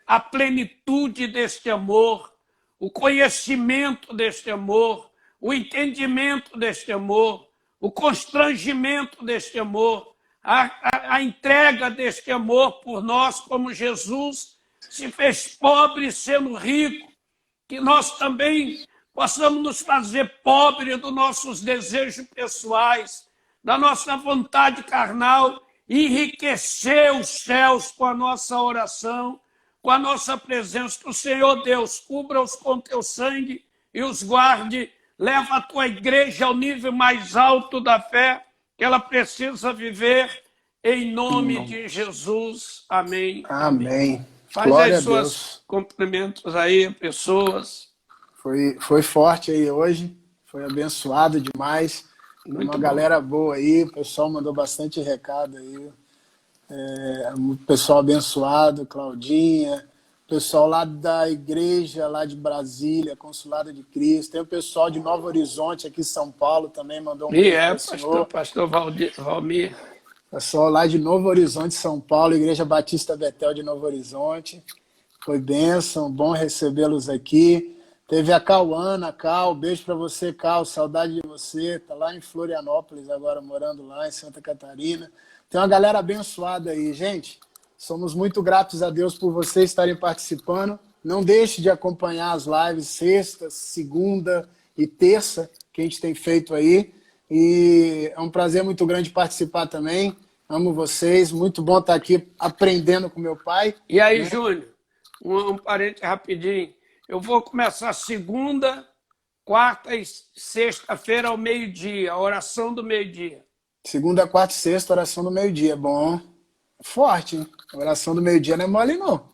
a plenitude deste amor, o conhecimento deste amor, o entendimento deste amor, o constrangimento deste amor, a entrega deste amor por nós, como Jesus se fez pobre sendo rico, que nós também possamos nos fazer pobres dos nossos desejos pessoais, da nossa vontade carnal, e enriquecer os céus com a nossa oração, com a nossa presença. Que o Senhor Deus cubra-os com teu sangue e os guarde. Leva a tua igreja ao nível mais alto da fé que ela precisa viver, em nome de Jesus. Amém. Amém. Faz Glória as suas cumprimentos aí, pessoas. Foi forte aí hoje, foi abençoado demais. Uma galera boa aí, o pessoal mandou bastante recado aí. Um pessoal abençoado, Claudinha, pessoal lá da igreja, lá de Brasília, Consulado de Cristo. Tem o pessoal de Novo Horizonte, aqui em São Paulo, também mandou um beijo para o senhor. Pastor Valmir. Pessoal lá de Novo Horizonte, São Paulo, Igreja Batista Betel de Novo Horizonte. Foi bênção, bom recebê-los aqui. Teve a Cauana, Cal, beijo para você, Cal, saudade de você. Tá lá em Florianópolis agora, morando lá em Santa Catarina. Tem uma galera abençoada aí, gente. Somos muito gratos a Deus por vocês estarem participando. Não deixe de acompanhar as lives sexta, segunda e terça que a gente tem feito aí. E é um prazer muito grande participar também. Amo vocês. Muito bom estar aqui aprendendo com meu pai. E aí, Júnior, um parente rapidinho. Eu vou começar segunda, quarta e sexta-feira ao meio-dia, a oração do meio-dia. Segunda, quarta e sexta, oração do meio-dia. Bom, forte, hein? A oração do meio-dia não é mole, não.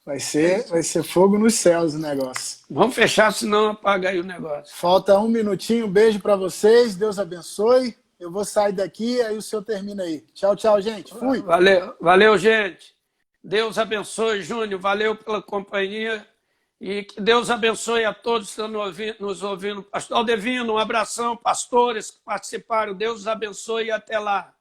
Vai ser fogo nos céus o negócio. Vamos fechar, senão apaga aí o negócio. Falta um minutinho, beijo para vocês, Deus abençoe. Eu vou sair daqui, aí o senhor termina aí. Tchau, tchau, gente. Fui. Valeu, gente. Deus abençoe, Júnior. Valeu pela companhia. E que Deus abençoe a todos que estão nos ouvindo. Pastor Aldevino, um abração. Pastores que participaram, Deus os abençoe e até lá.